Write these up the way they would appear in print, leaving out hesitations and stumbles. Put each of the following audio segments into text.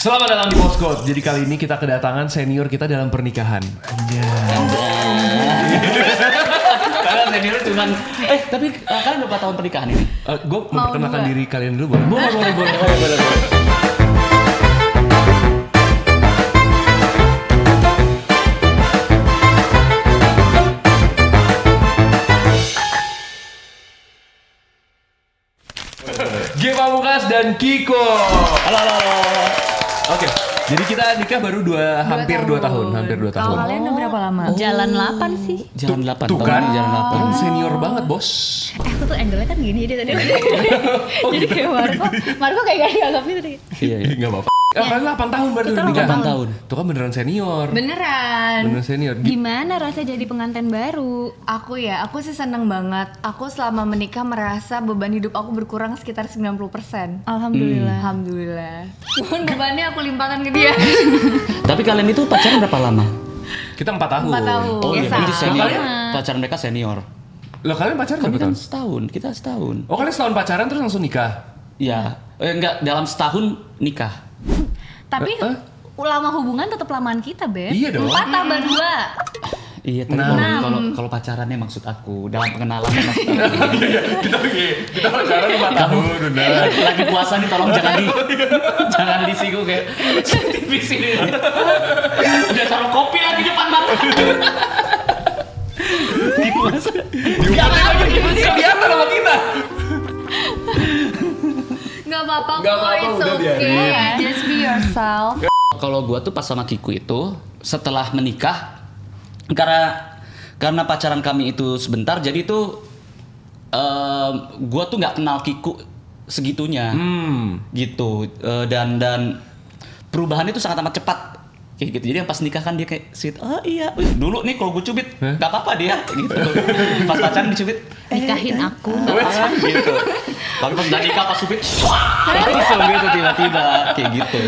Selamat datang di Postcode. Jadi kali ini kita kedatangan senior kita dalam pernikahan. Karena senior cuman tapi kalian berapa tahun pernikahan ini? Gue memperkenalkan diri kalian dulu boleh? Boleh. G Pamungkas dan Kiko. Halo. Oke, jadi kita nikah baru hampir 2 tahun. Kalau kalian udah berapa lama? Jalan 8 sih. Jalan 8 Tuh tahun kan, ini jalan 8. senior banget bos. Aku tuh angle-nya kan gini dia tadi. Jadi kayak Marco kayak gak dianggap gitu deh. Iya. Nggak apa-apa. Kalian 8 tahun berarti udah nikah. 8 tahun. Tuh kan beneran senior. Beneran. Beneran senior. Gimana rasanya jadi pengantin baru? Aku sih seneng banget. Aku selama menikah merasa beban hidup aku berkurang sekitar 90%. Alhamdulillah. Alhamdulillah. Cuman bebannya aku limpahkan ke dia. Tapi kalian itu pacaran berapa lama? Kita 4 tahun. 4 tahun. Oh iya, Biasa. berarti senior. Kalian? Pacaran mereka senior. Loh kalian pacaran Kami berapa kan tahun? setahun, kita setahun. Oh kalian setahun pacaran terus langsung nikah? Iya. Enggak, dalam setahun nikah. Tapi lama hubungan tetap lamaan kita, Beb. Iya dong. 4 tambah 2. Iya, tapi kalau pacarannya maksud aku dalam pengenalan maksud aku. kita pacaran 4 tahun udah. Lagi puasa nih tolong jangan disinggung kayak TV sini. Udah taruh kopi lagi depan mata. Di puasa. Diumpetin lagi, kelihatan sama kita. Gak apa-apa Nggak kok, apa-apa, it's udah okay. biarin. Just be yourself. Kalau gua tuh pas sama Kiku itu setelah menikah karena pacaran kami itu sebentar jadi itu gua tuh nggak kenal Kiku segitunya gitu. Dan perubahan itu sangat amat cepat kayak gitu. Jadi yang pas nikah kan dia kayak sweet, oh iya dulu nih kalau gue cubit nggak apa-apa dia gitu. Pas pacaran dicubit Nikahin aku. gitu. Tapi pas udah nikah pas cubit langsung gitu tiba-tiba kayak gitu.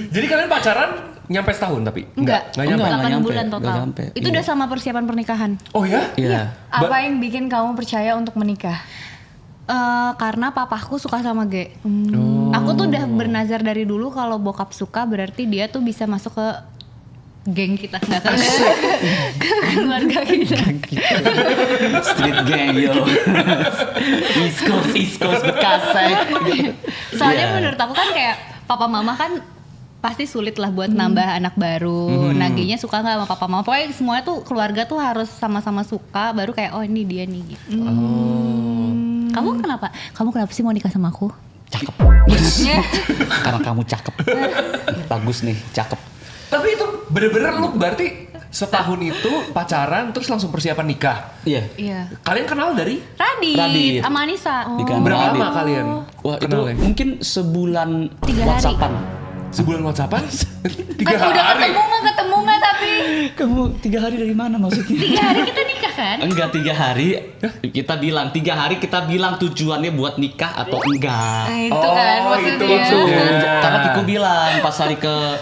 Jadi kalian pacaran nyampe setahun tapi? Enggak. nyampe. Enggak. 8 nyampe, bulan nggak total. nyampe. Itu Iya. udah sama persiapan pernikahan. Oh ya? Iya. Apa yang bikin kamu percaya untuk menikah? Karena papaku suka sama G. Aku tuh udah bernazar dari dulu kalau bokap suka berarti dia tuh bisa masuk ke geng kita, nggak kan? Keluarga kita. Street gang yo. East Coast Bekasi. Soalnya Iya. menurut aku kan kayak papa mama kan pasti sulit lah buat nambah anak baru. Naginya suka nggak sama papa mama? Pokoknya semuanya tuh keluarga tuh harus sama-sama suka baru kayak oh ini dia nih gitu. Kamu kenapa? Kamu kenapa sih mau nikah sama aku? Cakep. Karena kamu cakep. Bagus nih, cakep. Tapi itu bener-bener lu berarti setahun itu pacaran terus langsung persiapan nikah. Iya. Iya. Kalian kenal dari? Radit sama Anissa. Dikenal Berapa Radit. lama kalian? Wah itu kenalnya? mungkin sebulan 3 hari. WhatsAppan. Sebulan WhatsAppan? 3 Kan udah hari? ketemu nggak tapi? Kamu 3 hari dari mana maksudnya? 3 hari kita nikah kan? Enggak 3 hari. Kita bilang 3 hari kita bilang tujuannya buat nikah atau enggak. Nah, itu kan itu maksudnya. maksudnya. Karena Kiku bilang pas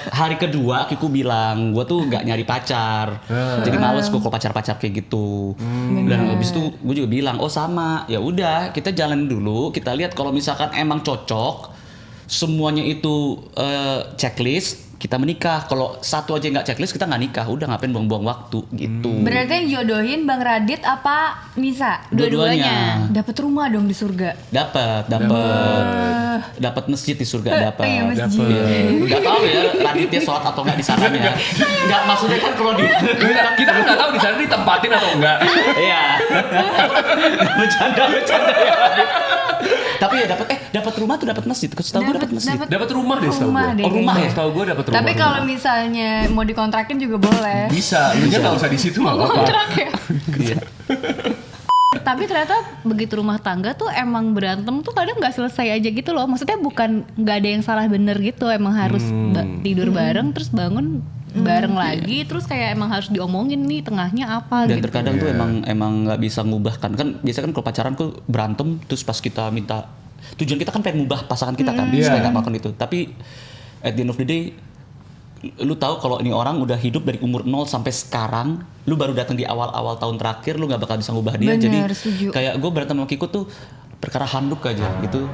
hari kedua Kiku bilang gue tuh nggak nyari pacar, jadi males gue kalau pacar kayak gitu. Dan habis itu gue juga bilang oh sama, ya udah kita jalan dulu, kita lihat kalau misalkan emang cocok, semuanya itu checklist. Kita menikah, kalau satu aja nggak checklist kita nggak nikah, udah ngapain buang-buang waktu gitu. Berarti yang jodohin Bang Radit apa Nisa? Dua-duanya. Dapat rumah dong di surga. Dapat masjid di surga dapat. Iya, masjid. Nggak tahu ya Raditnya sholat atau nggak di sananya. Nggak maksudnya kan kalau di Kita kan nggak tahu di sana ditempatin atau enggak. iya. bercanda ya Radit. Tapi ya dapat rumah tuh dapat masjid. Setahu gue dapat masjid. Dapat rumah deh setahu Rumah gue. deh Oh rumah ya? kayaknya. Setahu gue dapat rumah. Tapi kalau misalnya mau dikontrakin juga boleh. bisa, lu nya nggak usah di situ nggak apa-apa. Iya. Tapi ternyata begitu rumah tangga tuh emang berantem tuh kadang nggak selesai aja gitu loh. Maksudnya bukan nggak ada yang salah bener gitu. Emang harus tidur bareng terus bangun bareng lagi. Terus kayak emang harus diomongin nih tengahnya apa Dan gitu. terkadang tuh emang nggak bisa ngubah kan biasanya kan kalau pacaran tuh berantem terus pas kita minta tujuan kita kan pengen ngubah pasangan kita kan supaya nggak melakukan itu. Tapi at the end of the day lu tahu kalau ini orang udah hidup dari umur 0 sampai sekarang, lu baru datang di awal-awal tahun terakhir, lu nggak bakal bisa ngubah dia. Bener, Jadi setuju. kayak gue berantem sama Kiko tuh perkara handuk aja gitu.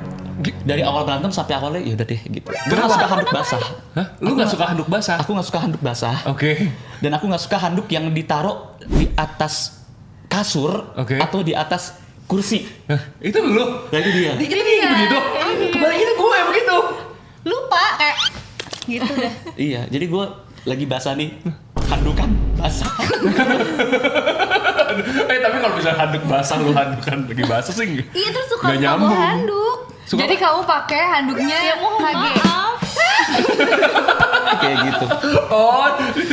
Dari awal berantem sampai awalnya ya udah deh gitu. Gue Kenapa? nggak suka handuk basah. Hah? Lu nggak suka handuk basah? Aku nggak suka handuk basah. Oke. Dan aku nggak suka handuk yang ditaruh di atas kasur Oke. atau di atas kursi. Hah, itu lu? Nah itu dia. Ini begitu. Kebalikin gue begitu. Lupa kayak gitu dah. Iya, jadi gue lagi basah nih. Handukan basah. Tapi kalau misalnya handuk basah lu handukan lagi basah sih Iya terus suka nggak bawa nyambung. handuk. Suka Jadi kamu pakai handuknya Ya mohon KG. maaf. Kayak gitu. Oh,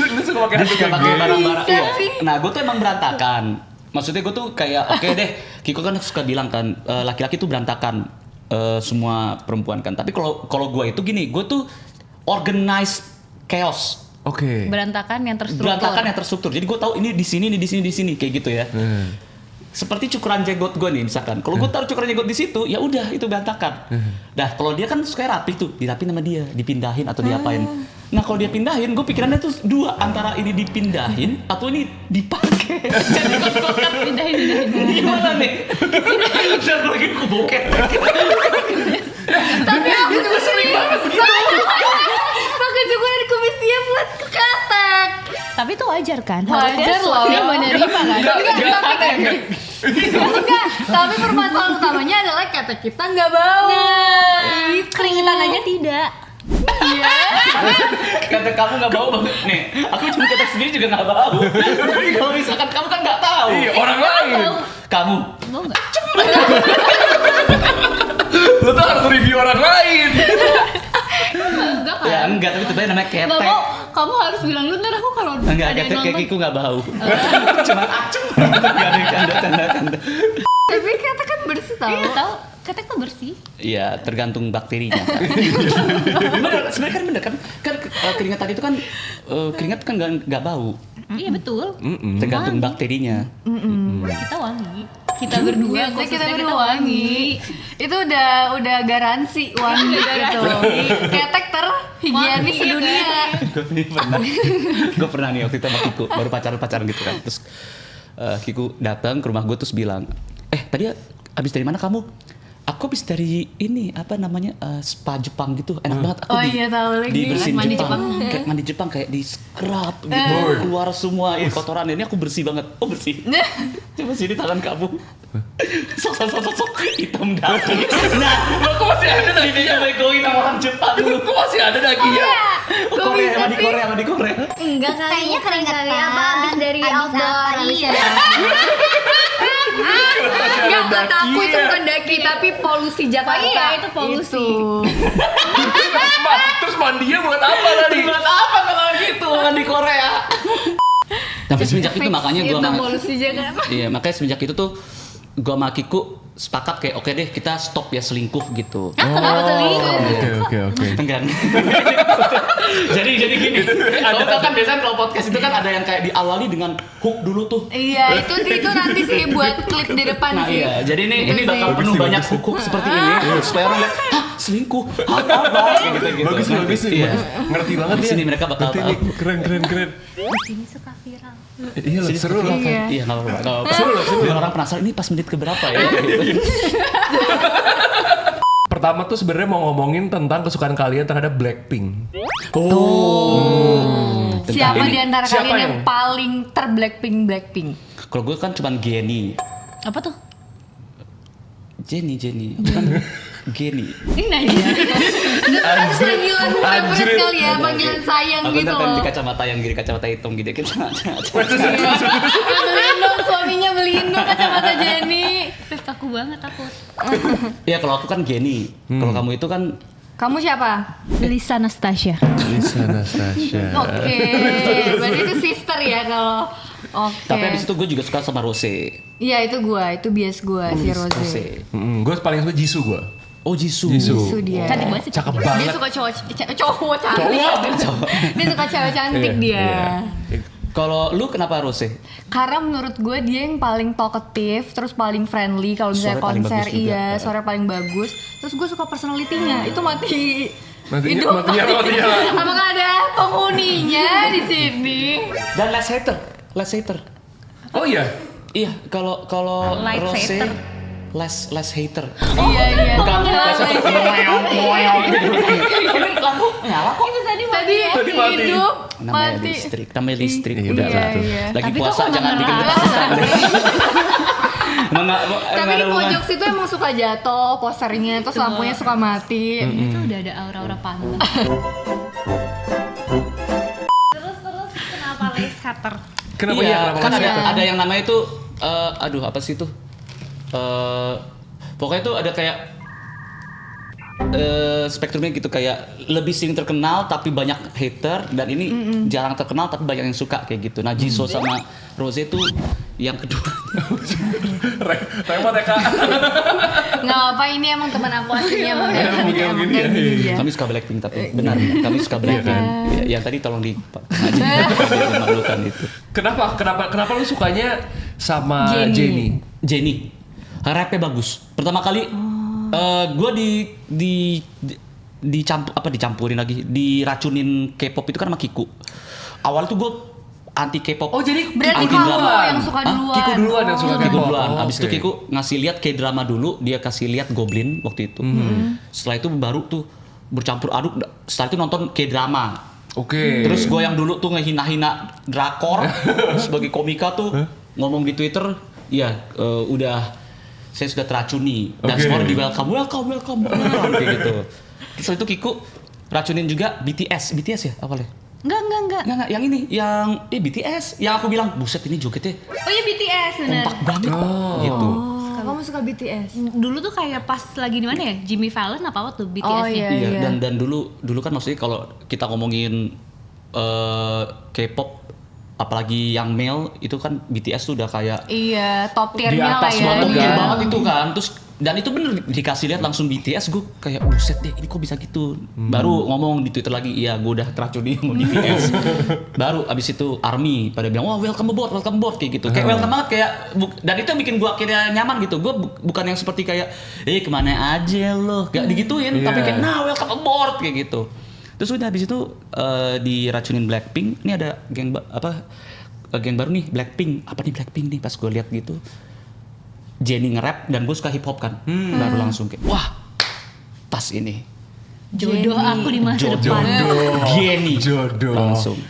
lu suka pakai Dia handuk suka yang pakai gini. barang-barang. Bisa Iya. sih. Nah, gue tuh emang berantakan. Maksudnya gue tuh kayak oke deh. Kiko kan suka bilang kan laki-laki tuh berantakan semua perempuan kan. Tapi kalau gue itu gini, gue tuh organized chaos. Oke. Berantakan yang terstruktur. Berantakan yang terstruktur. Jadi gue tahu ini di sini, ini di sini, di sini kayak gitu ya. Seperti cukuran jenggot gue nih misalkan. Kalau gue taruh cukuran jenggot di situ, ya udah itu berantakan. Nah, kalau dia kan suka rapi tuh, dirapin sama dia, dipindahin atau diapain. Nah, kalau dia pindahin, gue pikirannya tuh dua, antara ini dipindahin atau ini dipakai. Jadi gue kan Pindahin. gimana nih? Dan lagi gue bokeh. Tapi aku juga sering banget begitu. Pakai cukuran di kumis dia buat keketek. Tapi itu wajar kan? Wajar Harusnya loh. suami menerima kan? Enggak, tapi permasalahan utamanya adalah ketek kita nggak bau. Nah, keringetan aja tidak. Iya. Kata kamu nggak bau banget nih. Aku cuma kata sendiri juga nggak bau. Tapi kalau misalkan kamu kan nggak tahu. Iya, orang lain. Kamu. Bau nggak? Lu tuh harus review orang lain. Enggak kan? Ya enggak, tapi itu namanya Nggak ketek. mau, kamu harus bilang dulu ntar aku kalau Enggak, ada yang ketek kayak nonton. Kiku nggak bau. Cuma acung. Enggak ada canda. Tapi ketek kan bersih tau. Iya tahu, ketek tuh bersih. Iya, tergantung bakterinya. Bener, sebenarnya kan bener kan keringat tadi itu kan keringat kan nggak bau. Iya betul. Tergantung bakterinya. Kita wangi. Kita berdua, Kita khususnya berdua wangi. Itu udah garansi wangi gitu. Ketek terhigienis Wangi, sedunia. Gue pernah nih waktu itu sama Kiku baru pacaran gitu kan. Terus Kiku datang ke rumah gue terus bilang, tadi abis dari mana kamu? Aku habis dari ini apa namanya spa Jepang gitu, enak banget. Aku Oh iya, tahu lagi. dibersihin Mandi Jepang. Jepang. Kayak mandi Jepang kayak di scrub gitu, keluar semua kotoran. Ini aku bersih banget. Oh bersih. Coba sini tangan kamu. Sok hitam daki. Nah, Kok masih ada lagi? ini yang begoin sama orang Jepang lu. Kok masih ada lagi ya? Kok Korea bisa sama di sih? Korea sama di Korea. Enggak kali. Kayaknya keringetan. Apa abis dari Abis outdoor apa, abis iya. Enggak, kata aku itu bukan daki tapi polusi Jakarta. Oh iya, itu polusi. Terus mandinya buat apa tadi? Buat apa kalau gitu kan di Korea? Tapi semenjak itu makanya gue itu polusi Jakarta. Iya, makanya semenjak itu tuh gue sama Kiku sepakat kayak oke deh kita stop ya selingkuh gitu. Kenapa selingkuh? Oke. Enggak. jadi gini. Kalau kan biasanya kalau podcast itu kan ada yang kayak diawali dengan hook dulu tuh. Iya, itu nanti sih buat klip di depan Nah sih. iya, jadi ini Itu bakal sih. penuh banyak hook seperti ini supaya orang lihat, hah selingkuh, apa gitu. Bagus nih. Iya. Ngerti banget Di dia. sini mereka bakal Ngerti nih. Keren. Di sini suka viral. Iya loh, seru loh. Iya. Iya nggak apa-apa. Seru loh. Biar orang penasaran ini pas menit keberapa ya. Gitu. Pertama tuh sebenarnya mau ngomongin tentang kesukaan kalian terhadap Blackpink. Siapa Tentang di ini. antara Siapa kalian yang yang- paling Blackpink? Kalau gue kan cuman Geni. Apa tuh? Jenny. Bukan Geni. Ini ya. Panggilan favorite kali ya, panggilan sayang Aku gitu ntar kan di loh. kacamata yang kiri kacamata hitam gitu kan. Beliin dong, suaminya beliin dong kacamata Jenny. Terus kaku banget aku. Iya kalau aku kan Geni. Kalau kamu itu kan Kamu siapa? Lisa Anastasia. Lisa Anastasia. Oke, berarti itu sister ya kalau. Oke. tapi abis itu gue juga suka sama Rose. Iya itu bias gua si Rose. Gue paling suka Jisoo gue. Oh Jisoo. Itu dia. Cantik banget sih. Cakep Dia banget. suka cowok cantik. Dia suka cewek cantik dia. Kalau lu kenapa Rose? Karena menurut gue dia yang paling talkative, terus paling friendly kalau misalnya Suaranya paling konser bagus juga. suara paling bagus. Terus gue suka personality-nya. Itu mati. Matinya. Apakah ada penghuninya di sini? Dan Last Hater. Oh iya. Iya, kalau Light Rose Hater. less hater. Iya. Bukan less hater. Moyong gitu. Ini lampu nyala kok. Itu tadi Tadi mati. hidup. Namanya listrik. Udah Iya, lah tuh. iya. Lagi Tapi puasa kok jangan bikin ngerasa? Tapi di pojok situ emang suka jatuh posternya, terus lampunya suka mati. Itu udah ada aura-aura panda. Terus kenapa lace cutter? Kenapa iya, ya? Kenapa kan lace ada yang namanya itu aduh apa sih itu? Pokoknya itu ada kayak spektrumnya gitu, kayak lebih sering terkenal tapi banyak hater, dan ini jarang terkenal tapi banyak yang suka kayak gitu. Nah, Jisoo sama Rose itu yang kedua. Repot ya kak. Nggak apa, ini emang teman aku aslinya emang Emang kayak begini, emang begini, kayak iya. gini dia. Kami suka Blackpink tapi benar, kami suka Blackpink. Yang tadi tolong dimalukan itu. Kenapa lu sukanya sama Jennie? Jennie, rapnya bagus. Pertama kali gue dicampurin lagi, diracunin K-pop itu kan sama Kiku. Awalnya tuh gue anti K-pop. Oh jadi Berarti Kiku kamu duluan. yang suka duluan. Kiku duluan yang suka Kiku K-pop. duluan. Oh, Abis itu oke. Kiku ngasih lihat K-drama dulu, dia kasih lihat Goblin waktu itu. Setelah itu baru tuh bercampur aduk. Setelah itu nonton K-drama. Oke. Terus gue yang dulu tuh ngehina-hina drakor sebagai komika tuh ngomong di Twitter, ya udah saya sudah teracuni dan Oke. semua di welcome kayak gitu. Terus itu Kiku racunin juga BTS ya awalnya. Enggak. Enggak, yang ini, yang BTS. Yang aku bilang, buset ini jogetnya Oh iya BTS bener. kompak banget gitu. Oh, kamu suka BTS? Dulu tuh kayak pas lagi di mana ya? Jimmy Fallon apa tuh Oh, BTS-nya? iya. Iya, dan dulu kan maksudnya kalau kita ngomongin K-pop, apalagi yang male itu kan BTS tuh udah kayak Iya, top Di tier-nya lah atas ya. banget top kan. tier banget itu kan. Terus dan itu bener dikasih lihat langsung BTS, gue kayak buset deh ini kok bisa gitu. Baru ngomong di Twitter lagi, iya gue udah teracuni sama BTS. Baru abis itu ARMY pada bilang, wah welcome aboard kayak gitu. Kayak welcome banget, kayak dan itu yang bikin gue akhirnya nyaman gitu. Gue bukan yang seperti kayak kemana aja lo, gak digituin, tapi kayak nah welcome aboard kayak gitu. Terus udah habis itu diracunin Blackpink. Ini ada geng baru nih, Blackpink. Apa nih Blackpink nih, pas gue lihat gitu. Jennie nge-rap dan gue suka hip hop kan. Baru langsung kayak wah, pas ini. Jodoh aku di masa Jodoh. depan. Jennie. Jodoh. Langsung.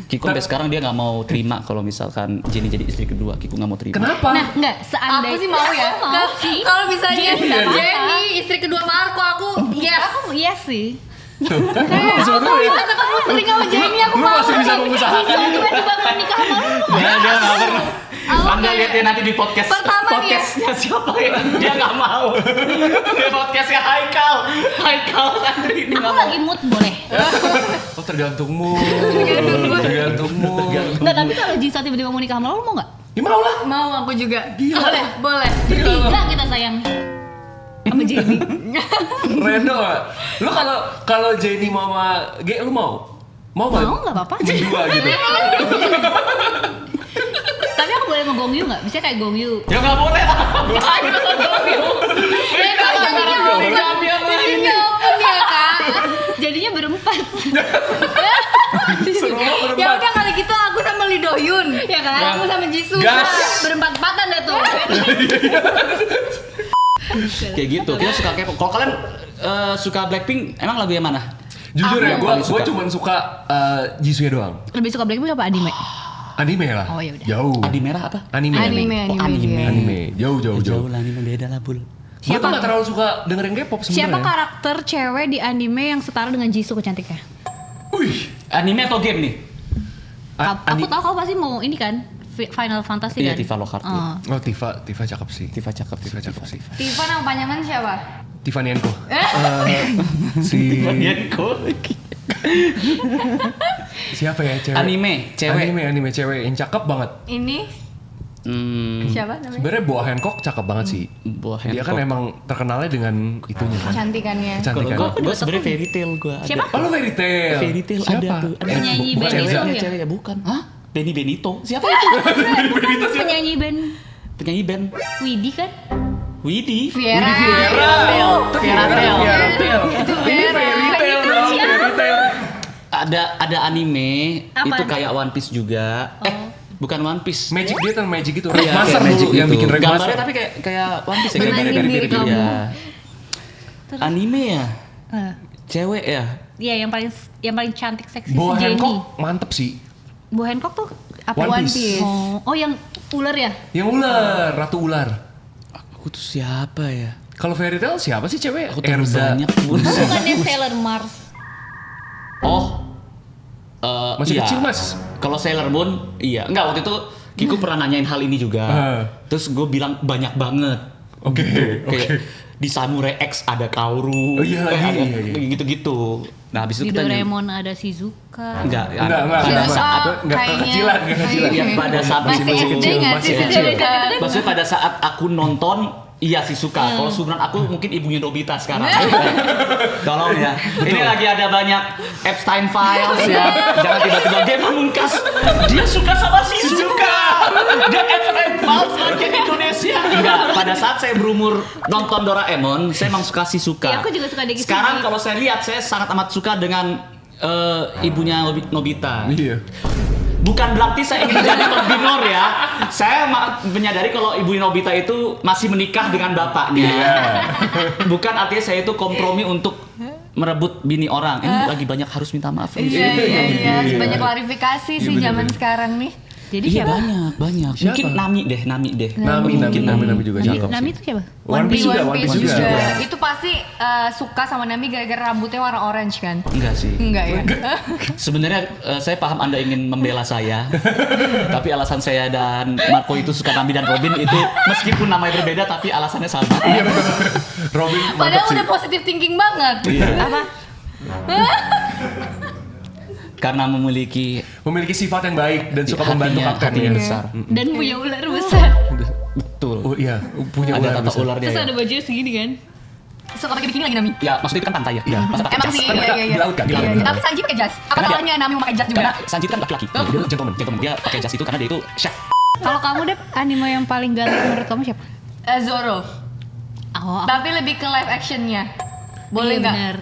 Kiku sampai sekarang dia nggak mau terima kalau misalkan Jennie jadi istri kedua. Kiku nggak mau terima. Kenapa? Nah, enggak, seandainya Aku sih mau ya. Aku mau sih. Kalau misalnya Jennie nggak apa-apa. Jennie istri kedua Marco, aku yes. Aku yes sih. Sebenarnya ya. Kata kamu sering sama Jennie, aku Lu mau. masih bisa mengusahakan itu. Tiba-tiba menikah sama lu. Dia nggak pernah. Anda kayak- lihat ya nanti di podcast. Pertama nih ya. Podcastnya siapa ya? Dia nggak mau. Di podcastnya Haikal Andri dia Aku nggak mau. lagi mood boleh. Oh tergantungmu. Enggak, tapi kalau Jisoo tiba-tiba mau nikah sama lu mau enggak? Ya mau lah. Mau aku juga. Boleh. Tiga kita sayang. Sama Jennie. Reno gak? Lu kalau Jennie mau sama G, lu mau? Mau nggak? Mau nggak apa-apa. Berdua gitu. Tapi aku boleh sama Gongyu nggak? Bisa kayak Gongyu. Ya nggak boleh lah. Ini open ya kak. Jadinya berempat. Semua berempat. Ya udah kali gitu aku sama Lee Do Hyun. Ya kan? Aku sama Jisoo. Gas. Berempat-empatan dah tuh. Kayak gitu. Kita suka K-pop. Kalau kalian suka Blackpink, emang lagu yang mana? Jujur ya, yang gue paling suka? cuman suka Jisoo doang. Lebih suka Blackpink apa anime? Anime lah. Oh, ya udah. Jauh. Adi merah apa? Anime. Oh, anime. Anime. Jauh. Jauh lah, anime beda lah bul. Gue tuh gak terlalu suka dengerin K-pop sebenarnya. Siapa karakter cewek di anime yang setara dengan Jisoo kecantiknya? Wih. Anime atau game nih? Aku tahu kamu pasti mau ini kan? Final Fantasy Iya, kan? Tifa Lockhart. Oh. Oh Tifa cakep sih. Tifa cakep sih. Tifa nama panjangan siapa? Tiffany Enko. Si siapa ya cewek? Anime, cewek. Anime cewek yang cakep banget. Ini siapa namanya? Sebenarnya Boa Hancock cakep banget sih. Buah Dia kan emang terkenalnya dengan itunya kan. Cantikannya. Kecantikan. Gue sebenarnya fairy tale gue. Siapa? Oh lu Fairy Tail. Fairy Tail Siapa? ada tuh. Ada Penyanyi bukan band Elza. itu Cewek, ya? cewek ya bukan. Hah? Benny Benito. Siapa itu? Penyanyi band Penyanyi band Widi kan? Widi. Viera. Viera Tail. Itu Viera. Fairy Tail dong. Fairy Tail. Ada anime Apa? itu kayak One Piece juga. Bukan One Piece. Magic dia kan magic itu. Iya, Master kayak magic dulu yang gitu. bikin Red Gambarnya Master. tapi kayak One Piece ya. Menangin Gambarnya diri kamu. Iya. Anime ya? Eh, Cewek ya? Iya yang paling cantik seksi Boa si Jennie. Hancock mantep sih. Bu Hancock tuh apa? One Piece. Oh yang ular ya? Yang ular, ratu ular. Aku tuh siapa ya? Kalau Fairy Tail siapa sih cewek? Aku terlalu banyak pun. Bukannya Sailor Mars. Oh. Masih iya. kecil, Mas. Kalau Sailor Moon, iya. Enggak, waktu itu Kiku pernah nanyain hal ini juga. Terus gue bilang banyak banget. Oke, Kayak di Samurai X ada Kaoru. Oh iya lagi, ada iya. gitu-gitu. Nah, habis Di itu kita Doraemon ada Shizuka. Enggak, Enggak. pada Shizuka saat Enggak kayaknya- kekecilan, enggak kecilan. Iya, pada saat Masih masih SD kecil, nggak masih sih? kecil. Shizuka? Maksudnya pada saat aku nonton, iya sih suka. Kalau sebenarnya aku mungkin ibunya Nobita sekarang. Tolong ya. Ini lagi ada banyak Epstein Files ya. Jangan tiba-tiba dia memungkas. Dia suka sama Shizuka. Dia Epstein Files lagi di Indonesia. Enggak. Pada saat saya berumur nonton Doraemon, saya emang suka Shizuka. Iya, aku juga suka Deki Sekarang Sugi. kalau saya lihat, saya sangat amat suka dengan ibunya Nobita. Iya. Bukan berarti saya ingin menjadi pembinor ya. Saya menyadari kalau ibu Nobita itu masih menikah dengan bapaknya. Iya. Bukan artinya saya itu kompromi untuk merebut bini orang. Ini lagi banyak harus minta maaf. Iya. Banyak klarifikasi sih bener, zaman bener. sekarang nih. Jadi Iya siapa? banyak. Siapa? Mungkin Nami deh. Nami Mungkin juga Nami, cakep Nami sih. itu siapa? One Piece juga, One Piece juga. Itu pasti suka sama Nami gara-gara rambutnya warna orange kan? Enggak sih. Enggak ya? Sebenarnya saya paham Anda ingin membela saya. Tapi alasan saya dan Marco itu suka Nami dan Robin itu meskipun namanya berbeda tapi alasannya sama. Iya betul. Robin mantap Padahal sih. udah positive thinking banget. Apa? Karena memiliki Memiliki sifat yang baik dan suka membantu hatinya kaptennya. besar. Dan punya ular besar. Betul. Oh iya, punya Ada ular tata besar. ularnya. Terus Ya. ada bajunya segini kan? Suka pakai bikini lagi Nami. Ya, maksudnya itu kan pantai ya. Iya. Masa pakai Emang jas? sih, Kan mereka iya. di laut kan, di Iya, laut. Tapi Sanji pakai jas. Apa Karena dia- salahnya Nami mau pakai jas juga? Karena Sanjit kan laki-laki. Oh, dia gentleman. Dia pakai jas itu karena dia itu chef. Kalau kamu Dep, anime yang paling ganteng menurut kamu siapa? Zoro. Oh, Tapi lebih ke live actionnya. Boleh Iya, nggak? bener.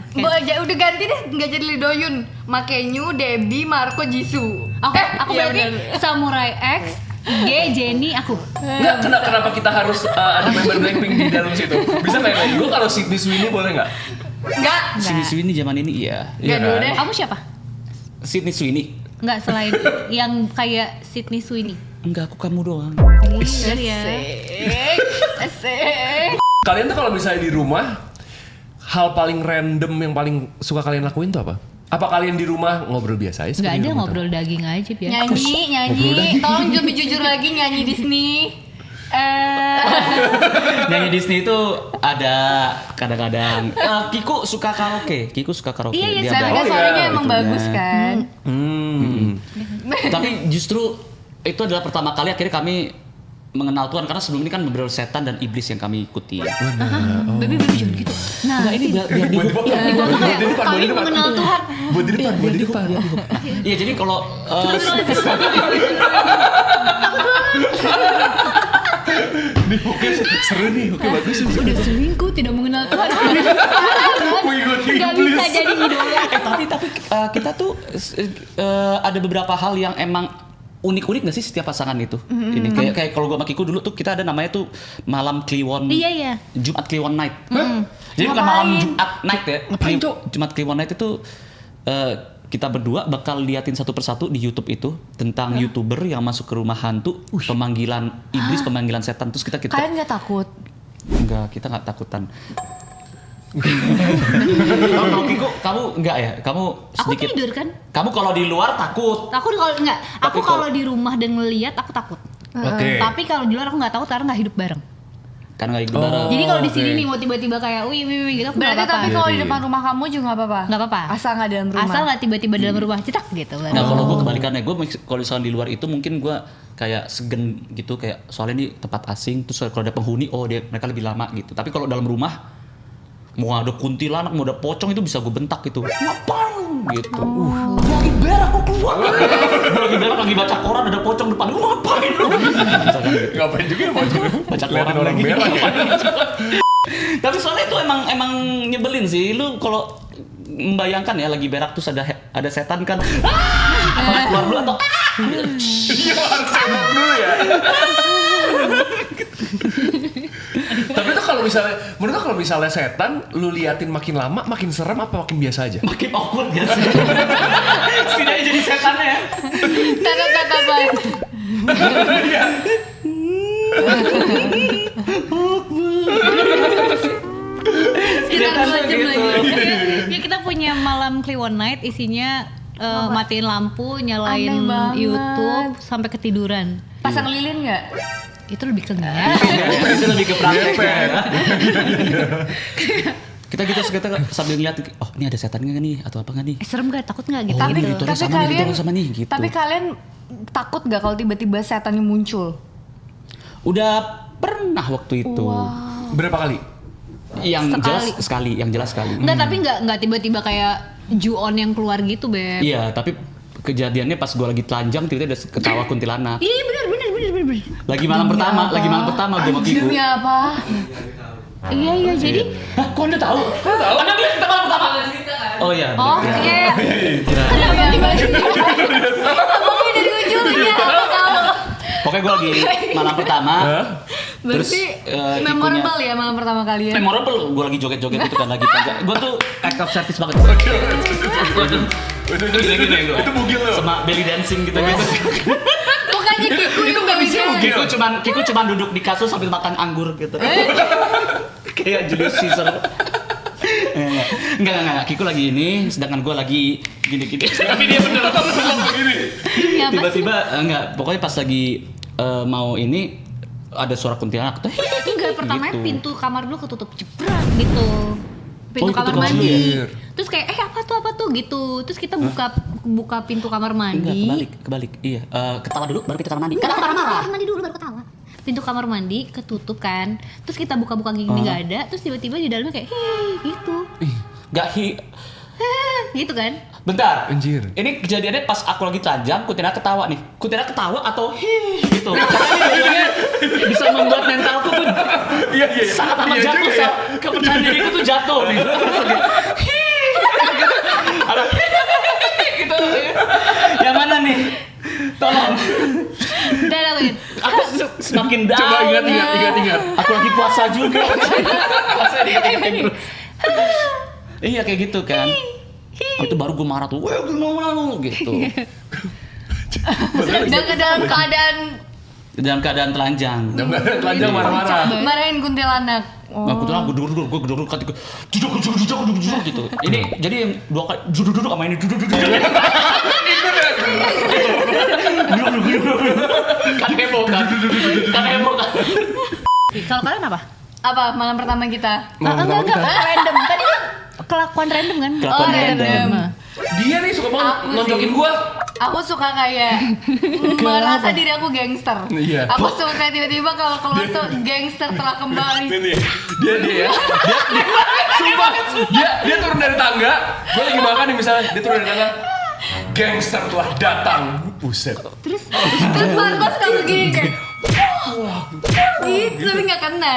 Udah ganti deh, nggak jadi Lee Do-yoon. Makenyu, Debbie, Marco, Jisoo. aku iya berarti bener. Samurai X, G, Jennie, aku. Enggak, kenapa kita harus ada member Blackpink di dalam situ? Bisa nggak yang lain? Gue kalau Sydney Sweeney boleh nggak? Nggak. Sydney Sweeney zaman ini iya. Nggak dulu kan? deh. Kamu siapa? Sydney Sweeney. Enggak selain yang kayak Sydney Sweeney. Enggak, aku kamu doang. Iya ya. Asik. Kalian tuh kalau misalnya di rumah, hal paling random yang paling suka kalian lakuin tuh apa? Apa kalian di rumah ngobrol biasa aja? Enggak seperti ada di rumah ngobrol daging aja biasa. Nyanyi. Tolong lebih jujur lagi nyanyi Disney. Nyanyi Disney itu ada kadang-kadang. Kiku suka karaoke. Iya, iya, Dia Saya ada kan iya, suaranya emang itunya. bagus kan. Tapi justru itu adalah pertama kali akhirnya kami mengenal Tuhan karena sebelum ini kan beberapa setan dan iblis yang kami ikuti. Baby jangan gitu. Nah, Enggak, ini biar di Buat di Iya, depan, Buat buat di depan, buat kami di depan. mengenal Tuhan. Buat di depan, buat di depan. Iya, jadi kalau Nih, oke, seru nih, oke bagus sih. udah selingkuh tidak mengenal Tuhan. Mengikuti Enggak iblis. bisa jadi idola. tapi kita tuh ada beberapa hal yang emang unik-unik nggak sih setiap pasangan itu? Ini kayak kalau gua sama Kiku dulu tuh kita ada namanya tuh malam Kliwon. Iya, iya. Jumat Kliwon Night. Jadi bukan malam Jumat Night ya. Ngapain, Cok? Jumat Kliwon Night itu kita berdua bakal liatin satu persatu di YouTube itu tentang YouTuber yang masuk ke rumah hantu, pemanggilan iblis, pemanggilan setan. Terus kita Kalian nggak takut? enggak, kita nggak takutan. Kalau Kiku, kamu enggak ya? Kamu Aku sedikit. tidur kan? Kamu kalau di luar takut. Aku kalau enggak, aku Tapi kalau- kalau di rumah dan ngelihat aku takut. Oke. Tapi kalau di luar aku nggak takut karena nggak hidup bareng. Karena nggak hidup bareng. Jadi kalau di sini oke. nih mau tiba-tiba kayak wih gitu aku nggak Berarti apa-apa. tapi kalau di Iya, depan rumah kamu juga nggak apa-apa? Nggak apa-apa. Asal nggak dalam rumah? Asal nggak tiba-tiba dalam rumah cetak gitu. Nah kalau gue kebalikannya, gue kalau misalnya di luar itu mungkin gue kayak segen gitu, kayak soalnya ini tempat asing, terus kalau ada penghuni, mereka lebih lama gitu. Tapi kalau dalam rumah, mau ada kuntilanak, mau ada pocong itu bisa gue bentak gitu. Ngapain? Gitu. Lagi berak kok keluar. Lagi berak, lagi baca koran ada pocong depan. Lu ngapain? Misalkan gitu. Ngapain juga ya pocong? Baca Liatin koran orang lagi. berak ya. Tapi soalnya itu emang nyebelin sih. Lu kalau membayangkan ya lagi berak terus ada setan kan. Apakah keluar dulu atau Iya harus cebok dulu ya. Tapi tuh kalau misalnya, menurut lo kalau misalnya setan, lu liatin makin lama, makin serem apa makin biasa aja? Makin awkward gak sih? Setidaknya jadi setannya ya. Tatapan. Sekitar 2 jam gitu. lagi. Ya kita punya malam Kliwon Night isinya matiin lampu, nyalain Aneh banget. YouTube sampai ketiduran. Pasang lilin nggak? Itu lebih ke nggak. Itu lebih ke praktek. Ngepet. Kita gitu kita sambil ngeliat, oh ini ada setan nggak nih atau apa nggak nih? Serem gak? Takut nggak gitu? Oh, Tapi, ini gitu, tapi sama nih, kalian, gitu, sama nih, gitu. tapi kalian takut gak kalau tiba-tiba setannya muncul? Udah pernah waktu itu. Berapa kali? Yang Sekali. jelas sekali, yang jelas sekali. Enggak, tapi nggak tiba-tiba kayak Ju-on yang keluar gitu, Beb. Iya, tapi kejadiannya pas gue lagi telanjang tiba-tiba ada ketawa kuntilanak. Iya benar. Lagi malam pertama gue sama Kiku. Demi apa? Iya jadi Hah, kok Anda tahu? Anda lihat kita malam pertama. Oh iya. Oke. Kira. Abangnya dari ujungnya, aku tahu. Pokoknya gue lagi malam pertama. Terus Berarti memorable ya malam pertama kalian? memorable, gue lagi joget-joget itu kan lagi telanjang. Gue tuh act of service banget. Gue tuh gini gue. Itu bugil lo. Sama belly dancing gitu-gitu. Bukannya Kiku yang gak bisa. Kiku cuman duduk di kasur sambil makan anggur gitu. Kayak Julius Caesar. Enggak. Kiku lagi ini, sedangkan gue lagi gini-gini. Tapi dia bener begini. Tiba-tiba pokoknya pas lagi mau ini ada suara kuntilanak tuh. enggak, pertamanya Gitu. pintu kamar dulu ketutup jebrak gitu. Pintu Oh, kamar ketutup mandi. dulu. Terus kayak apa tuh gitu. Terus kita buka pintu kamar mandi. Enggak, kebalik. Iya, ketawa dulu baru pintu kamar mandi. Karena marah-marah. Kamar mandi dulu baru ketawa. Pintu kamar mandi ketutup kan. Terus kita buka-buka gini nggak ada. Terus tiba-tiba di dalamnya kayak gitu. Gitu kan? Bentar. Anjir. Ini kejadiannya pas aku lagi telanjang, kuntilanak ketawa nih. Kuntilanak ketawa atau gitu. Kayaknya bisa membuat mentalku tuh Iya. sangat amat Iya jatuh. juga ya. Kepercayaan diriku tuh jatuh nih. Ada gitu. Yang mana nih? Tolong. Udah lakuin. Aku semakin down. Coba ingat. Aku lagi puasa juga. Puasa diingat-ingatin terus. Iya kayak gitu kan. Itu baru gue marah tuh. Wah, gitu. Dan dalam keadaan Dalam keadaan telanjang. Telanjang marah-marah. marahin kuntilanak. Aku tuh gue duduk katiku duduk gitu. Ini jadi yang dua kali duduk sama ini duduk. Kan heboh kan. Kalau kalian apa? Apa malam pertama kita? Enggak. Random. Tadi kan kelakuan random kan? Kelakuan random. Nah. Dia nih suka banget Aku nonjokin sih. gua. Aku suka kayak merasa diri aku gangster. Iya. Aku suka kayak tiba-tiba kalau keluar tuh gangster telah kembali. Nih. Dia ya. Sumpah. Dia turun dari tangga. Gua lagi makan nih misalnya. Dia turun dari tangga. Gangster telah datang. Buset. Terus Marcos suka begini kayak gitu tapi nggak kena.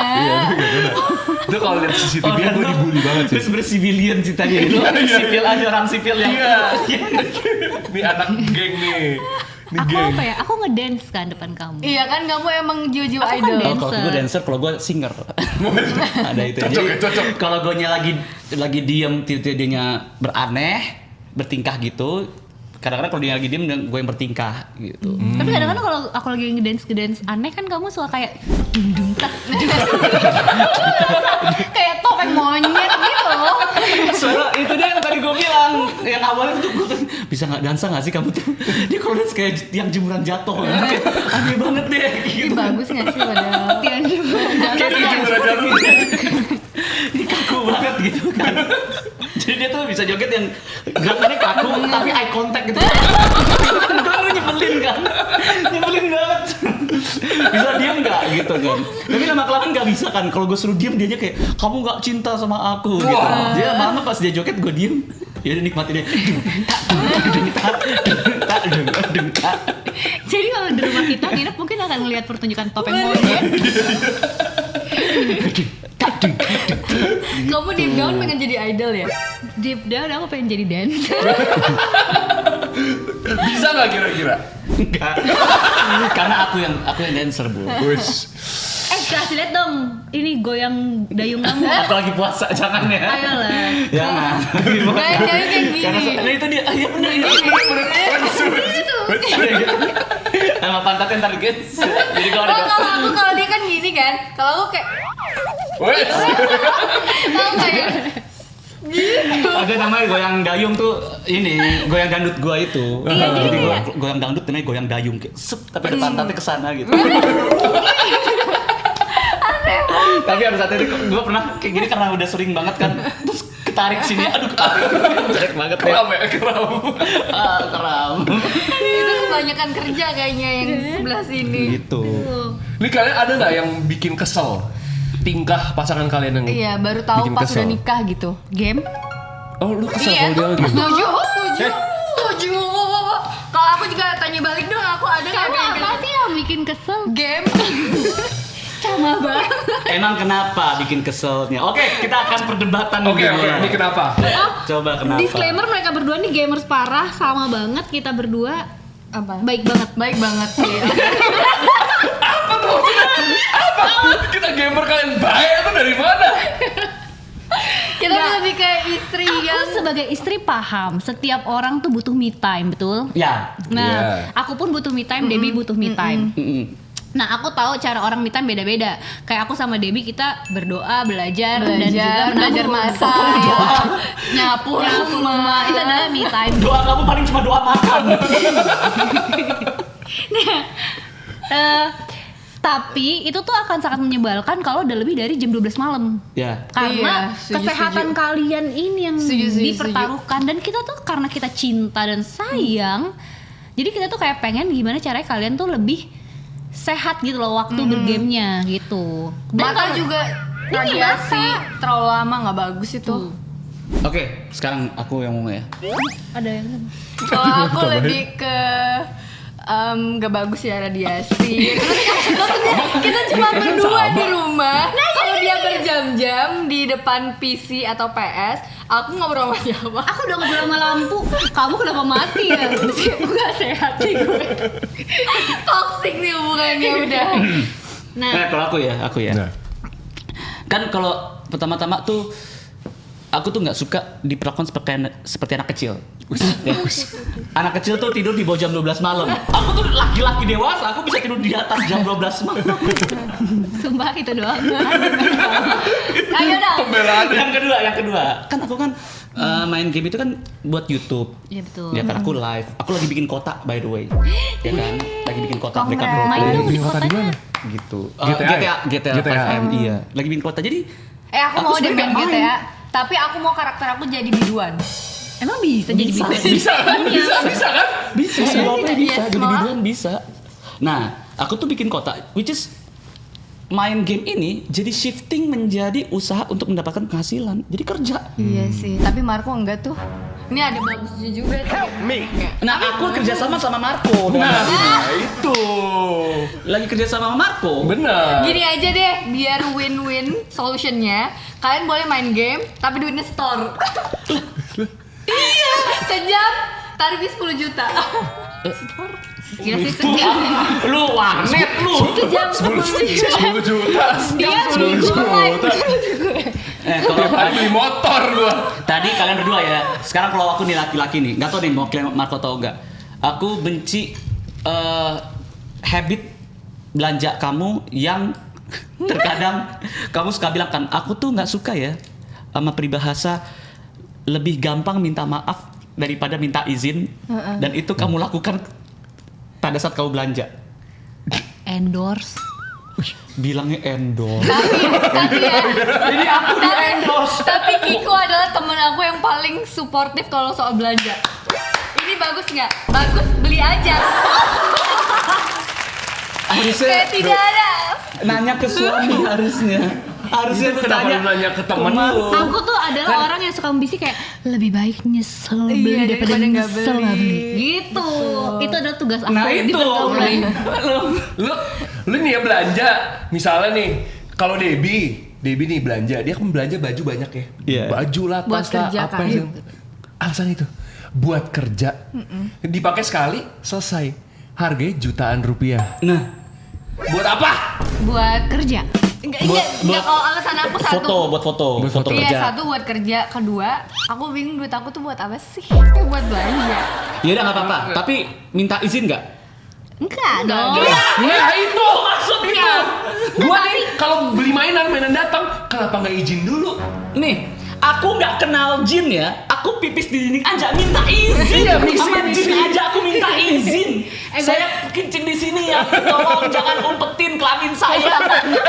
Itu kalau lihat CCTV gua dibully banget sih. Itu sebenarnya civilian ceritanya itu. Sipil aja orang sipil yang. Iya. Nih anak geng nih. Ini Aku geng. apa ya? Aku ngedance kan depan kamu. Iya kan kamu emang jiwa-jiwa Aku kan idol. dance. Kalau gue dancer, kalau gue singer. Ada itu. Cocok ya, cocok. Kalau gue lagi diem, tiba-tiba dianya beraneh, bertingkah gitu. Kadang-kadang kalau dia lagi diem, gue yang bertingkah gitu. Tapi kadang-kadang kalau aku lagi ngedance aneh kan kamu suka kayak dung tak. Kayak topeng monyet gitu. Suara itu dia yang tadi gue bilang, yang awalnya tuh gue bisa nggak dansa nggak sih kamu tuh? Dia kalau dance kayak yang jemuran jatuh, kayak aneh banget deh. Ih, Gitu. bagus nggak sih padahal? Tian Kayak jemuran jatuh. Ini kaku banget gitu kan. Jadi dia tuh bisa joget yang gerakannya kaku tapi eye contact gitu. Gue nyebelin kan, nyebelin banget. Bisa diem nggak gitu kan? Tapi lama kelamaan nggak bisa kan. Kalau gue suruh diem dianya kayak kamu nggak cinta sama aku gitu. Dia lama pas dia joget gue diem. Ya udah nikmati deh. Jadi kalau di rumah kita nginep mungkin akan ngelihat pertunjukan topeng monyet. Kamu deep down pengen jadi idol ya? Deep down aku pengen jadi dancer. Bisa nggak kira-kira? Enggak. Karena aku yang dancer, Bu. Wis. Kasih lihat dong, ini goyang dayung kamu. Aku lagi puasa, jangan ya. Ayolah. Jangan. Kayak kayak gini. Nah itu dia, iya bener. Sama pantatnya ntar guys. Jadi kalau ada Kalau dia kan gini kan. Kalau aku kayak Wis. tahu nggak ya? ada namanya goyang dayung tuh ini goyang dangdut gua itu. Iya, jadi goyang dangdut namanya goyang dayung kayak tapi ada pantatnya ke sana gitu. Tapi harus hati-hati, gue pernah kayak gini karena udah sering banget kan, terus ketarik sini, aduh ketarik, jelek banget ya. Keram ya, keram. Keram. Itu kebanyakan kerja kayaknya yang sebelah sini. Gitu. Ini kalian ada nggak yang bikin kesel? Tingkah pasangan kalian yang Iya, baru tahu bikin pas kesel? udah nikah gitu. Game? Oh, lu kesel Iya, kalau dia gitu? setuju. Kalau aku juga tanya balik dong, aku ada nggak Kamu kayak apa sih yang bikin kesel? game? Sama banget. Emang kenapa bikin keselnya? Oke, kita akan perdebatan Oke, nih. ini kenapa? Coba kenapa? Disclaimer, mereka berdua nih gamers parah, sama banget. Kita berdua Apa? baik banget. Baik banget sih. Apa? Kita gamer kalian baik itu dari mana? Kita lebih kayak istri Aku yang sebagai istri paham, setiap orang tuh butuh me time, betul? Ya. Nah, Iya. aku pun butuh me time, Debbie butuh me time. Nah, aku tahu cara orang me time beda-beda. Kayak aku sama Debbie kita berdoa, belajar dan juga belajar menabung. masak, nyapu rumah. Itu adalah me time. Doa kamu paling cuma doa makan. Tapi itu tuh akan sangat menyebalkan kalau udah lebih dari jam 12 malam. Ya. Karena Iya, setuju, kesehatan setuju. kalian ini yang Setuju, dipertaruhkan. Dan kita tuh karena kita cinta dan sayang, jadi kita tuh kayak pengen gimana caranya kalian tuh lebih sehat gitu loh waktu bergamenya gitu. Dan Mata kalau- juga Iya, radiasi mata. terlalu lama nggak bagus itu. Oke, sekarang aku yang ngomong ya. ada yang Kalau aku lebih ke nggak bagus ya radiasi. Maksudnya kita cuma berdua di rumah. Kalau dia berjam-jam di depan PC atau PS, aku ngobrol sama siapa? aku udah ngobrol sama lampu, kamu kenapa mati ya? Gak sehat nih gue. Toxic nih hubungannya udah. Nah, Kalau aku ya. Nah. Kan kalau pertama-tama tuh aku tuh nggak suka diperlakukan seperti anak kecil. Ya. Anak kecil tuh tidur di bawah jam 12 malam. Aku tuh laki-laki dewasa, aku bisa tidur di atas jam 12 malam. sumpah itu doang. Ayo dah. Pembelaan. yang kedua, kan aku kan main game itu kan buat YouTube. Iya betul. Ya kan aku live. Aku lagi bikin kotak by the way. Ya kan? Lagi bikin kotak mereka Kongres. pro Main play dong di Bikin kota di kotanya. mana? gitu. GTA. GTA 5M iya. Lagi bikin kotak. Jadi Aku mau deh sebenarnya main nggak GTA, tapi aku mau karakter aku jadi biduan. Emang bisa jadi Bisa. biduan? Bisa kan? Bisa kan? bisa Bisa, bisa, yes, jadi malah. biduan bisa. Nah, aku tuh bikin kotak, which is main game ini jadi shifting menjadi usaha untuk mendapatkan penghasilan. Jadi kerja. Iya sih, tapi Marco enggak tuh. Ini ada bagusnya juga sih. Nah, aku kerjasama sama Marco. Nah, itu. Lagi kerjasama sama Marco. Benar. Gini aja deh, biar win-win solutionnya, kalian boleh main game, tapi duitnya store. Iya, sejam tarifnya 10 juta. Gila sih sejam. Lu warnet lu. Sejam 10 juta. 10 juta. Dia 10 juta. Kalau Tiap hari beli motor gua. tadi kalian berdua ya. Sekarang kalau aku nih laki-laki nih, nggak tahu nih mau kalian Marco tahu nggak? Aku benci habit belanja kamu yang terkadang kamu suka bilang kan, aku tuh nggak suka ya sama peribahasa lebih gampang minta maaf daripada minta izin, dan itu kamu lakukan pada saat kamu belanja. Endorse. Bilangnya endorse. Tapi ya, Jadi aku di endorse. tapi Kiko adalah temen aku yang paling suportif kalau soal belanja. Ini bagus nggak? Bagus, beli aja. Kayak tidak ada. Nanya ke suami harusnya. Harusnya Itu tuh kenapa tanya lu nanya ke temen Mar- lu? Aku tuh adalah orang yang suka ambisi kayak lebih baik nyesel Iya, beli daripada daripada nggak nyesel nggak beli. beli. Gitu. Itu adalah tugas aku Nah di itu. pergaulan. Lu nih ya belanja, misalnya nih, kalau Debbie nih belanja, dia kan belanja baju banyak ya. Iya. Baju lah, Buat tas lah, kerja apa kan. yang alasan itu buat kerja. Dipakai sekali, selesai. harganya jutaan rupiah. Nah, Buat apa? Buat kerja. Enggak kalau alasan aku satu. buat foto Iya, kerja. satu buat kerja, kedua aku bingung duit aku tuh buat apa sih? Kayak buat belanja. Ya udah nggak apa-apa. Tapi minta izin nggak? Enggak dong. Nah itu maksudnya. Gua nih kalau beli mainan datang, kenapa nggak izin dulu? Nih, aku nggak kenal Jin ya. Aku pipis di dinding aja minta izin. Iya, Sama izin. Jin aja aku minta izin. Saya kencing di sini ya. Tolong jangan umpetin kelamin saya.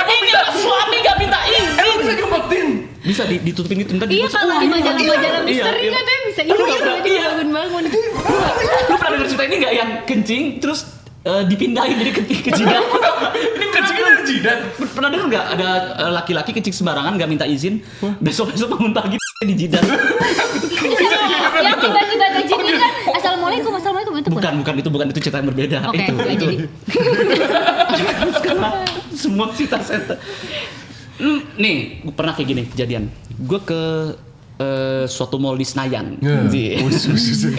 Ini suami nggak minta izin. Bisa diumpetin. Bisa ditutupin itu ntar Iya, dibosok. kalau di majalah-majalah Iya, misteri iya. katanya bisa Aduh, iya, nggak pernah. Iya. bangun-bangun. Lu pernah denger cerita ini nggak yang kencing terus dipindahin jadi ke jidat? Ini Kencingnya dari jidat. Pernah denger nggak ada laki-laki kencing sembarangan nggak minta izin, besok-besok bangun pagi di jidat? Yang tiba-tiba kejadian kan assalamualaikum itu Bukan itu cerita yang berbeda. Oke, itu nggak itu. jadi. Sekarang semua cerita saya. Nih, gua pernah kayak gini kejadian. Gue ke suatu mall di Senayan. Iya.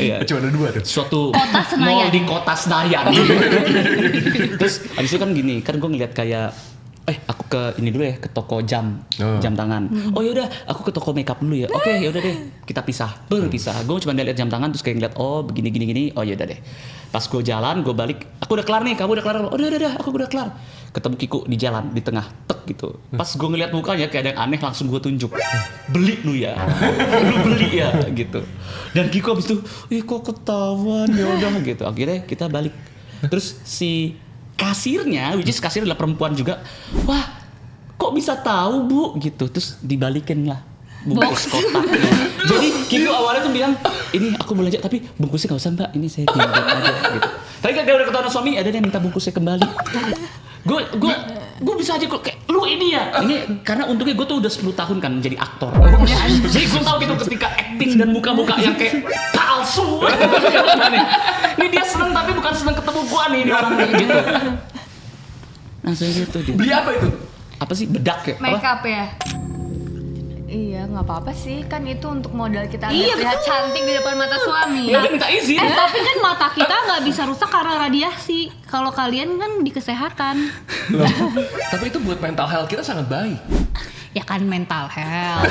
Iya. Cuma ada 2 tuh. Suatu Kota Senayan. mall di kota Senayan. Terus abis itu kan gini, kan gue ngeliat kayak aku ke ini dulu ya, ke toko jam tangan. Oh yaudah, aku ke toko makeup dulu ya. Oke, yaudah deh, kita berpisah. Gue cuma lihat jam tangan terus kayak ngeliat begini. Oh yaudah deh. Pas gue jalan, gue balik. Aku udah kelar nih, kamu udah kelar? Oh udah, aku udah kelar. Ketemu Kiku di jalan, di tengah, tek gitu. Pas gue ngeliat mukanya kayak ada yang aneh, langsung gue tunjuk. Beli lu ya, lu beli ya gitu. Dan Kiku abis itu, kok ketahuan ya udah gitu. Akhirnya kita balik. Terus si kasirnya, which is kasir adalah perempuan juga. Wah, kok bisa tahu bu? Gitu. Terus dibalikin lah bungkus kotaknya. Jadi Kiku awalnya tuh bilang, ini aku belanja tapi bungkusnya nggak usah mbak, ini saya pinjam aja gitu. Tapi kan dia udah ketahuan suami, ada deh minta bungkusnya kembali. Gue bisa aja kok kayak lu ini ya. Ini karena untungnya gue tuh udah 10 tahun kan menjadi aktor. Jadi gue tahu gitu ketika acting dan muka-muka yang kayak palsu. Ini dia seneng tapi bukan seneng ketemu gua nih, ini orang gitu. Langsung gitu dia. Beli apa itu? Apa sih bedak ya? Make up ya. Iya, nggak apa-apa sih, kan itu untuk modal kita Iya, terlihat cantik di depan mata suami. Ya udah minta izin. Tapi kan mata kita nggak bisa rusak karena radiasi. Kalau kalian kan di kesehatan. Loh, tapi itu buat mental health kita sangat baik. Ya kan mental health.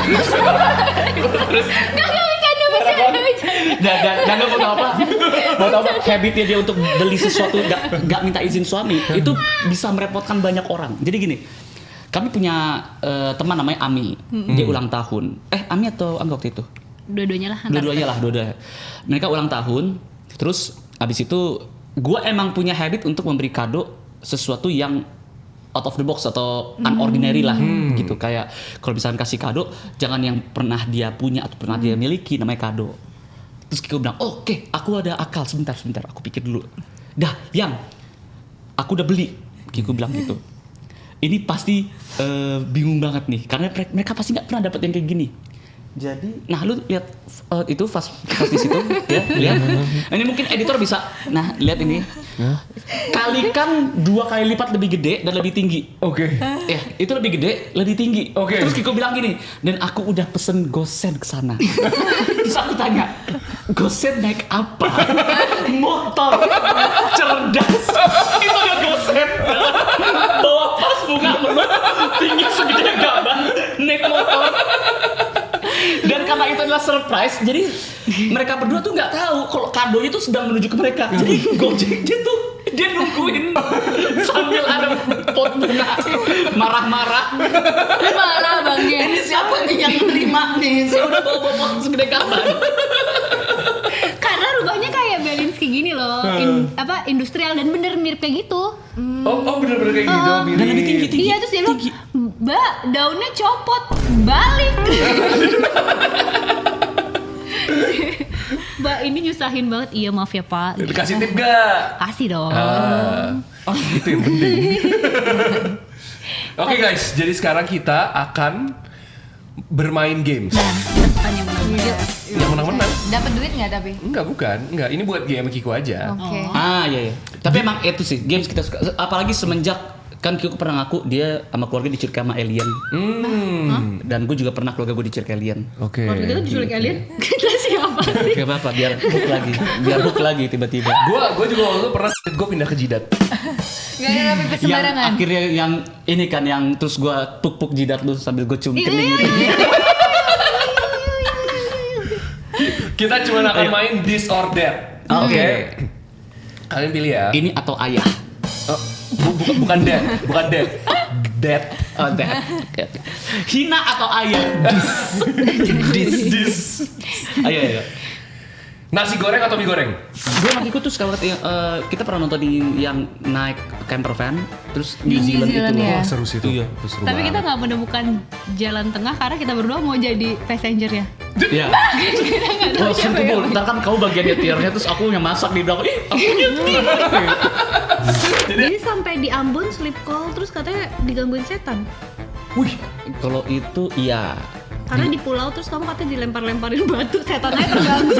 Dan gue mau apa? Mau tau apa? Habitnya dia untuk beli sesuatu nggak minta izin suami itu bisa merepotkan banyak orang. Jadi gini, kami punya teman namanya Ami. Dia ulang tahun. Ami atau Angga waktu itu? Dua-duanya lah. Dua-duanya. Mereka ulang tahun. Terus abis itu gue emang punya habit untuk memberi kado sesuatu yang out of the box atau unordinary lah gitu. Kayak kalau misalnya kasih kado, jangan yang pernah dia punya atau pernah dia miliki, namanya kado. Terus Kiko bilang, oke, aku ada akal, sebentar, aku pikir dulu. Dah, yang aku udah beli, Kiko bilang gitu. Ini pasti bingung banget nih, karena mereka pasti nggak pernah dapet yang kayak gini. Jadi, nah lu lihat itu pas di situ, ya, lihat. Ini mungkin editor bisa, nah lihat ini. Kalikan 2 kali lipat lebih gede dan lebih tinggi. Oke. Ya, itu lebih gede, lebih tinggi. Oke. Terus Kiko bilang gini, dan aku udah pesen gosen ke sana. Terus aku tanya, gosen naik apa? Motor. Cerdas. Itu ada gosen. Bawa pas bunga tinggi segede gaban, naik motor. Dan karena itu adalah surprise, jadi mereka berdua tuh nggak tahu kalau kadonya tuh sedang menuju ke mereka. Jadi Gojek dia nungguin sambil ada pot bunga, marah-marah. Marah Bang Gen. Ini siapa nih yang terima nih? Saya udah bawa pot segede gaban. Karena rubahnya kayak Belinsky gini loh, industrial dan bener mirip kayak gitu. Oh bener-bener kayak gitu. Dan lebih tinggi. Iya, terus dia bilang, Mbak, daunnya copot, balik. Mbak, ini nyusahin banget. Iya, maaf ya Pak. Dikasih tip gak? Kasih dong. Itu yang penting. Oke guys, jadi sekarang kita akan bermain games. Yang menang. Yang menang-menang? Dapat duit nggak tapi? Bukan. Ini buat game Kiko aja. Oke. Iya. Tapi emang itu sih games kita suka. Apalagi semenjak kan Kiko pernah ngaku dia sama keluarga diculik sama alien. Dan gue juga pernah keluarga gue diculik alien. Oke. Kalau kita diculik alien, kita siapa? apa sih? Gak apa-apa, biar hook lagi tiba-tiba. Gue juga waktu itu pernah gue pindah ke jidat. Gak ada pipis Yang sembarangan. akhirnya yang ini kan yang terus gue puk-puk jidat lu sambil gue cium kening gitu. Kita cuma akan main this or that. Oke. Kalian pilih ya. Ini atau ayah? Oh, bukan that, bukan that. That. Oh, that. Oke. Hina atau ayah? This. Ayo. Nasi goreng atau mie goreng? Gue sama Kiko tuh sekali kita pernah nonton yang naik camper van terus New Di New Zealand Zealand itu. ya? Wah, seru sih itu. Iya, itu seru Tapi kita banget. nggak menemukan jalan tengah karena kita berdua mau jadi passenger ya. Iya. Wah, sumpah, ntar kan kamu bagian nyetirnya terus aku yang masak di belakang. Ih, aku nyetir. Jadi sampai di Ambon sleep call terus katanya digangguin setan. Wih, Kalau itu iya. Karena di pulau terus kamu katanya dilempar-lemparin batu, setannya terganggu.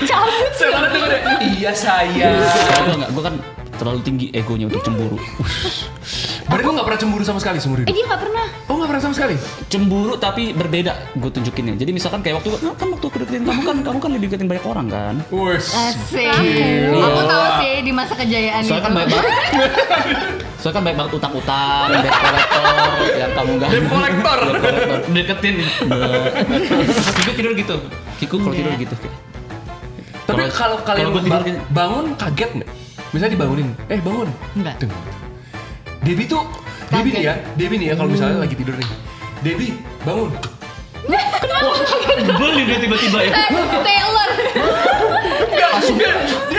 Cabut. saya tuh deh. Iya saya. Gue kan terlalu tinggi egonya untuk cemburu. Berarti lu gak pernah cemburu sama sekali seumur hidup? Dia nggak pernah. Oh gak pernah sama sekali? Cemburu tapi berbeda gue tunjukinnya. Jadi misalkan kayak waktu aku deketin kamu kan lebih deketin banyak orang kan. Wes. Asik. Aku tahu sih di masa kejayaan Soalnya kan banyak banget. Soalnya kan banyak banget utang-utang, debt collector yang kamu gak Debt collector. deketin. Kiku tidur gitu. Kiku kalau tidur gitu. Tapi kalau kalian gue tidur gini. bangun kaget nggak? Misalnya dibangunin, bangun. Enggak. Deng. Debbie nih ya kalau misalnya lagi tidur nih. Debbie, bangun. Beli dia tiba-tiba ya. Taylor. Enggak, dia